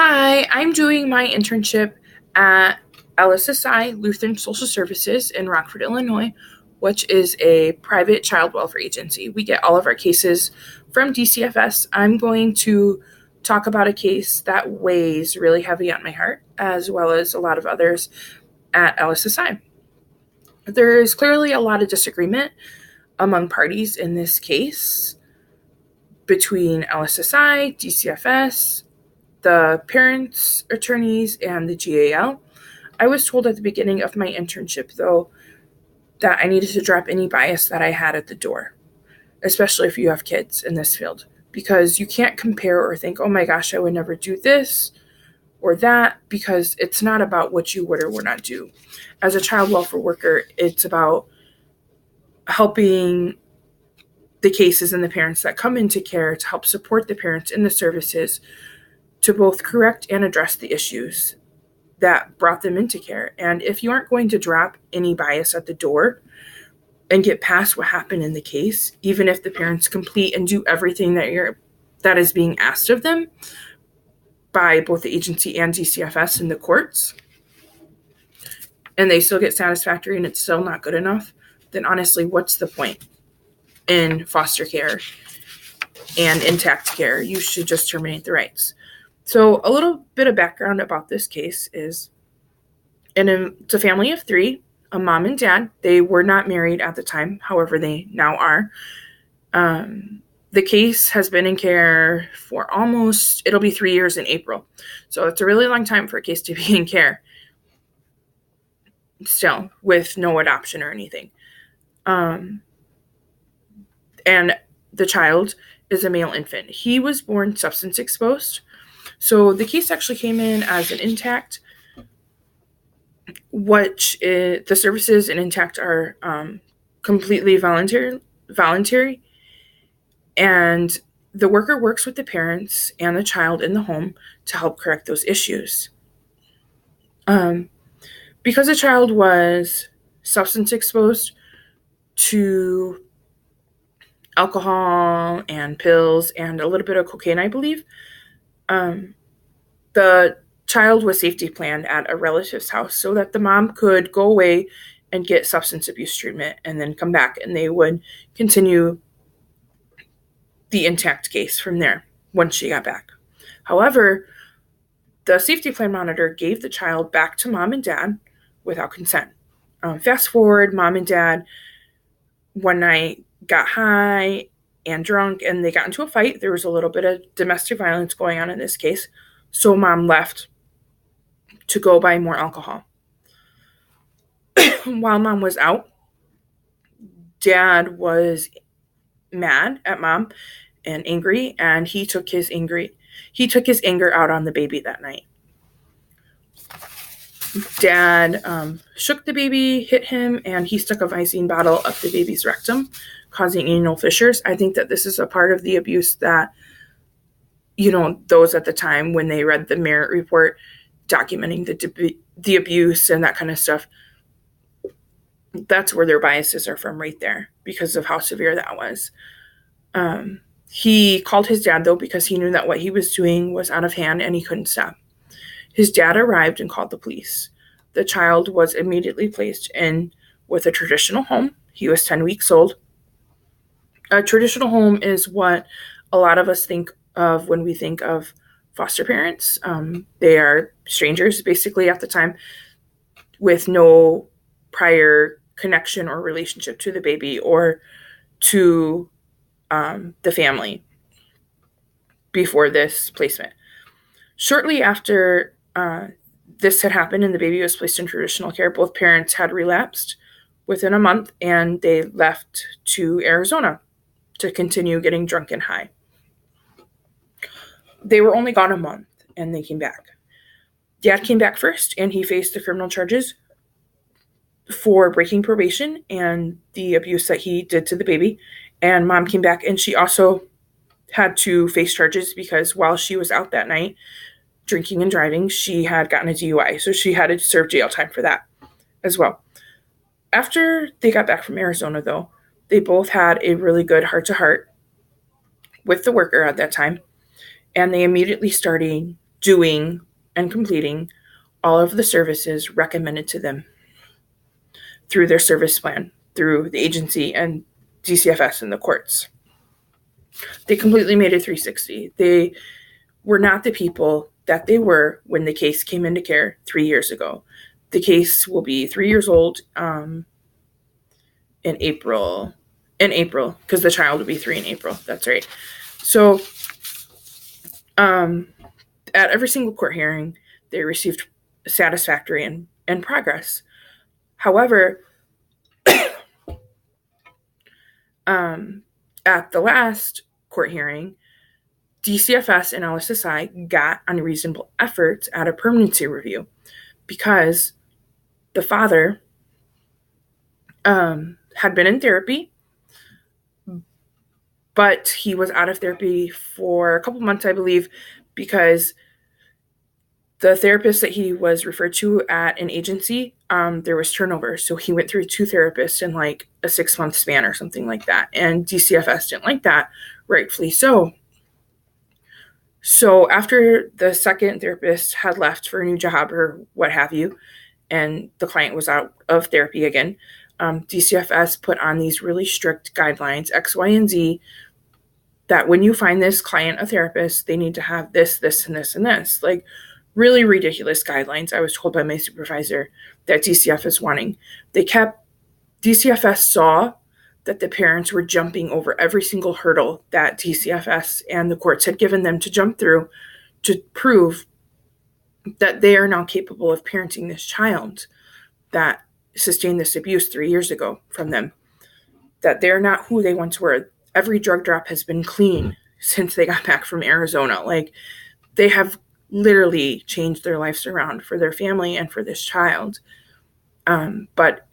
Hi, I'm doing my internship at LSSI, Lutheran Social Services in Rockford, Illinois, which is a private child welfare agency. We get all of our cases from DCFS. I'm going to talk about a case that weighs really heavy on my heart, as well as a lot of others at LSSI. There is clearly a lot of disagreement among parties in this case between LSSI, DCFS, the parents' attorneys, and the GAL. I was told at the beginning of my internship, though, that I needed to drop any bias that I had at the door, especially if you have kids in this field, because you can't compare or think, oh my gosh, I would never do this or that, because it's not about what you would or would not do. As a child welfare worker, it's about helping the cases and the parents that come into care to help support the parents in the services to both correct and address the issues that brought them into care. And if you aren't going to drop any bias at the door and get past what happened in the case, even if the parents complete and do everything that is being asked of them by both the agency and DCFS in the courts, and they still get satisfactory and it's still not good enough, then honestly, what's the point in foster care and intact care? You should just terminate the rights. So a little bit of background about this case is, it's a family of three, a mom and dad. They were not married at the time. However, they now are. The case has been in care for it'll be 3 years in April. So it's a really long time for a case to be in care still, with no adoption or anything. And the child is a male infant. He was born substance exposed. So the case actually came in as an intact, the services in intact are completely voluntary, and the worker works with the parents and the child in the home to help correct those issues. Because the child was substance exposed to alcohol and pills and a little bit of cocaine, I believe, the child was safety planned at a relative's house so that the mom could go away and get substance abuse treatment and then come back, and they would continue the intact case from there once she got back. However, the safety plan monitor gave the child back to mom and dad without consent. Fast forward, mom and dad one night got high and drunk, and they got into a fight. There was a little bit of domestic violence going on in this case, so mom left to go buy more alcohol. While mom was out, dad was mad at mom and angry, and he took his anger out on the baby that night. Dad shook the baby, hit him, and he stuck a Visine bottle up the baby's rectum, causing anal fissures. I think that this is a part of the abuse that, those at the time, when they read the Merit report documenting the abuse and that kind of stuff, that's where their biases are from right there, because of how severe that was. He called his dad, though, because he knew that what he was doing was out of hand and he couldn't stop. His dad arrived and called the police. The child was immediately placed in with a traditional home. He was 10 weeks old. A traditional home is what a lot of us think of when we think of foster parents. They are strangers, basically, at the time, with no prior connection or relationship to the baby or to the family before this placement. Shortly after this had happened and the baby was placed in traditional care, both parents had relapsed within a month, and they left to Arizona to continue getting drunk and high. They were only gone a month, and they came back. Dad came back first, and he faced the criminal charges for breaking probation and the abuse that he did to the baby. And mom came back, and she also had to face charges because while she was out that night drinking and driving, she had gotten a DUI. So she had to serve jail time for that as well. After they got back from Arizona, though, they both had a really good heart-to-heart with the worker at that time, and they immediately started doing and completing all of the services recommended to them through their service plan, through the agency and DCFS and the courts. They completely made it 360. They were not the people that they were when the case came into care 3 years ago. The case will be 3 years old in April, because the child will be 3 in April. That's right. So at every single court hearing, they received satisfactory and progress. However, at the last court hearing, DCFS and LSSI got unreasonable efforts at a permanency review because the father had been in therapy, but he was out of therapy for a couple months, I believe, because the therapist that he was referred to at an agency, there was turnover. So he went through 2 therapists in like a 6-month span or something like that. And DCFS didn't like that, rightfully so. So after the second therapist had left for a new job or what have you, and the client was out of therapy again, DCFS put on these really strict guidelines, X, Y, and Z, that when you find this client a therapist, they need to have this, this, and this, and this. Like really ridiculous guidelines, I was told by my supervisor, that DCFS is wanting. DCFS saw that the parents were jumping over every single hurdle that DCFS and the courts had given them to jump through to prove that they are now capable of parenting this child that sustained this abuse 3 years ago from them, that they're not who they once were. Every drug drop has been clean since they got back from Arizona. Like they have literally changed their lives around for their family and for this child. But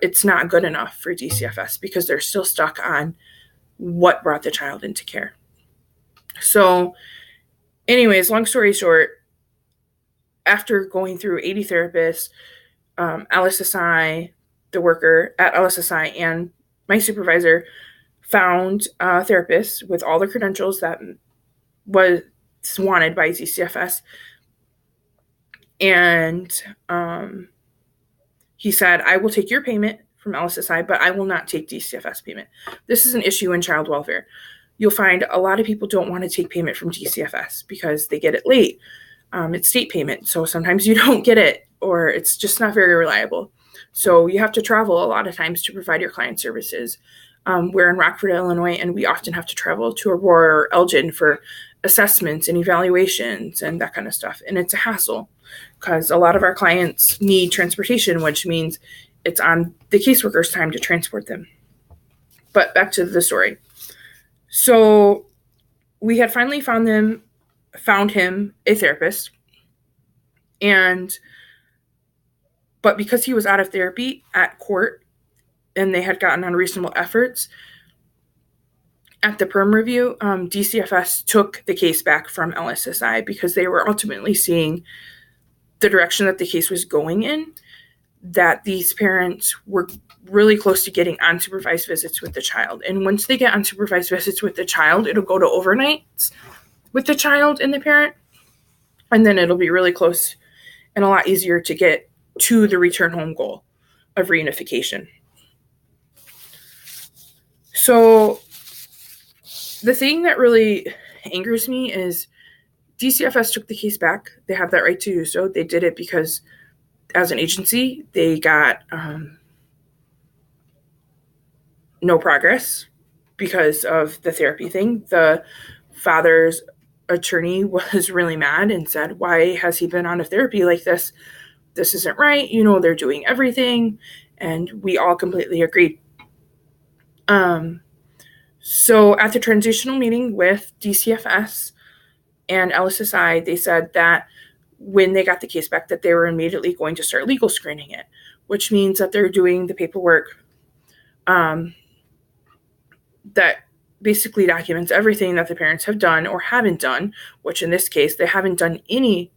it's not good enough for DCFS because they're still stuck on what brought the child into care. So anyways, long story short, after going through 80 therapists, LSSI, the worker at LSSI, and my supervisor found a therapist with all the credentials that was wanted by DCFS. And he said, I will take your payment from LSSI, but I will not take DCFS payment. This is an issue in child welfare. You'll find a lot of people don't want to take payment from DCFS because they get it late. It's state payment, so sometimes you don't get it, or it's just not very reliable. So you have to travel a lot of times to provide your client services. We're in Rockford, Illinois, and we often have to travel to Aurora or Elgin for assessments and evaluations and that kind of stuff. And it's a hassle because a lot of our clients need transportation, which means it's on the caseworker's time to transport them. But back to the story. So we had finally found him a therapist, but because he was out of therapy at court and they had gotten unreasonable efforts at the perm review, DCFS took the case back from LSSI because they were ultimately seeing the direction that the case was going in, that these parents were really close to getting unsupervised visits with the child. And once they get unsupervised visits with the child, it'll go to overnights with the child and the parent, and then it'll be really close and a lot easier to get to the return home goal of reunification. So the thing that really angers me is DCFS took the case back. They have that right to do so. They did it because as an agency, they got no progress because of the therapy thing. The father's attorney was really mad and said, why has he been out of therapy like this? This isn't right. They're doing everything. And we all completely agreed. So at the transitional meeting with DCFS and LSSI, they said that when they got the case back, that they were immediately going to start legal screening it, which means that they're doing the paperwork that basically documents everything that the parents have done or haven't done, which in this case, they haven't done anything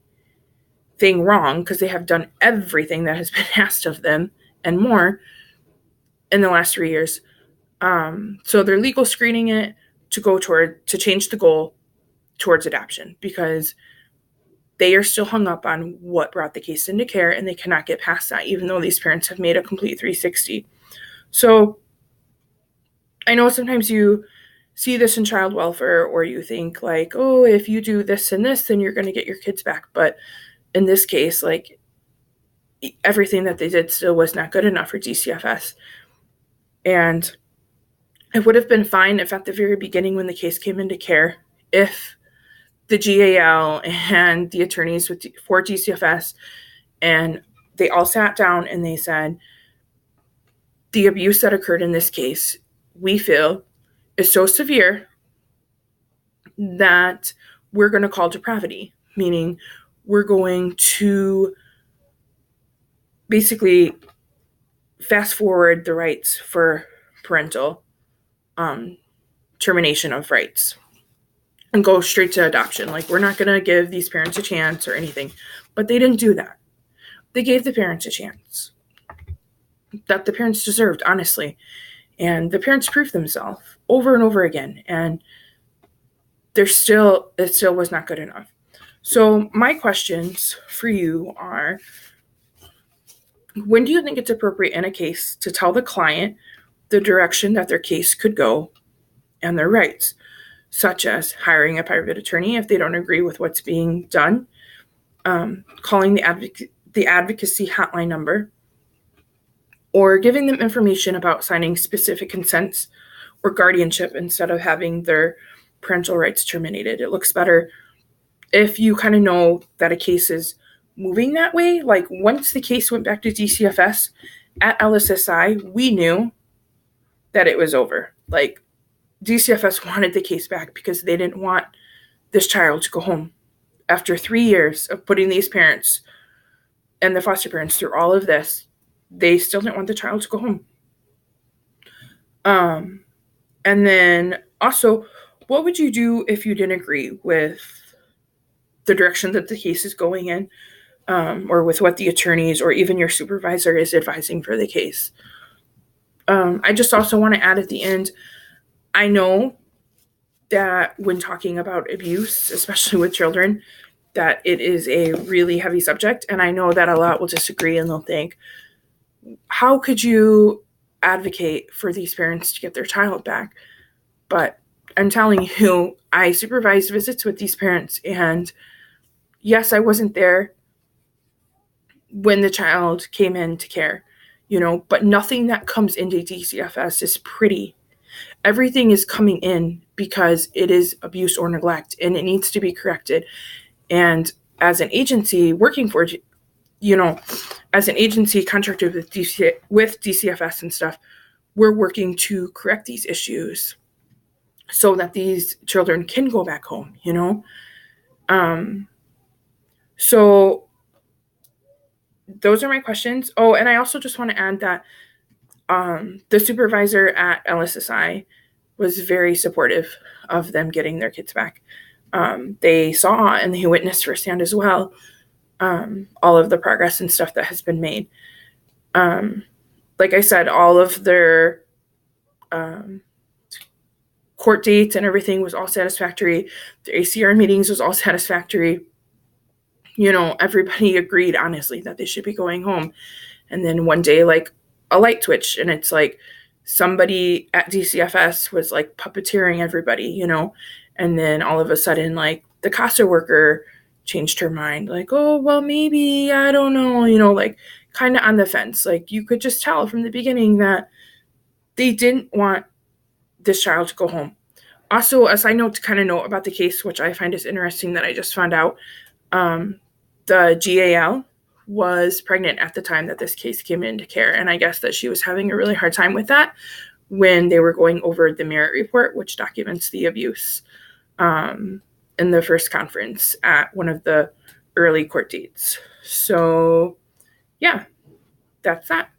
wrong because they have done everything that has been asked of them and more in the last 3 years. So they're legal screening it to change the goal towards adoption, because they are still hung up on what brought the case into care, and they cannot get past that, even though these parents have made a complete 360. So I know sometimes you see this in child welfare, or you think like, oh, if you do this and this, then you're going to get your kids back. But in this case, like, everything that they did still was not good enough for DCFS. And it would have been fine if at the very beginning, when the case came into care, if the GAL and the attorneys for DCFS, and they all sat down and they said, the abuse that occurred in this case, we feel, is so severe that we're going to call depravity, meaning we're going to basically fast forward the rights for parental termination of rights and go straight to adoption. Like, we're not going to give these parents a chance or anything. But they didn't do that. They gave the parents a chance that the parents deserved, honestly. And the parents proved themselves over and over again. And it still was not good enough. So my questions for you are, when do you think it's appropriate in a case to tell the client the direction that their case could go and their rights, such as hiring a private attorney if they don't agree with what's being done, calling the advocacy hotline number, or giving them information about signing specific consents or guardianship instead of having their parental rights terminated? It looks better if you kind of know that a case is moving that way. Like, once the case went back to DCFS at LSSI, we knew that it was over. Like, DCFS wanted the case back because they didn't want this child to go home. After 3 years of putting these parents and the foster parents through all of this, they still didn't want the child to go home. And then also, what would you do if you didn't agree with the direction that the case is going in, or with what the attorneys or even your supervisor is advising for the case? I just also want to add at the end, I know that when talking about abuse, especially with children, that it is a really heavy subject. And I know that a lot will disagree and they'll think, how could you advocate for these parents to get their child back? But I'm telling you, I supervised visits with these parents, and yes, I wasn't there when the child came into care, but nothing that comes into DCFS is pretty. Everything is coming in because it is abuse or neglect, and it needs to be corrected. And as an agency working for, as an agency contracted with DCFS and stuff, we're working to correct these issues so that these children can go back home, So those are my questions. Oh, and I also just want to add that the supervisor at LSSI was very supportive of them getting their kids back. They saw and they witnessed firsthand as well all of the progress and stuff that has been made. Like I said, all of their court dates and everything was all satisfactory. The ACR meetings was all satisfactory. Everybody agreed, honestly, that they should be going home. And then one day, like, a light twitch, and it's like somebody at DCFS was like puppeteering everybody, and then all of a sudden, like, the CASA worker changed her mind, like, oh, well, maybe, I don't know, like, kind of on the fence. Like, you could just tell from the beginning that they didn't want this child to go home. Also, a side note to kind of know about the case, which I find is interesting that I just found out, the GAL was pregnant at the time that this case came into care, and I guess that she was having a really hard time with that when they were going over the merit report, which documents the abuse, in the first conference at one of the early court dates. So, yeah, that's that.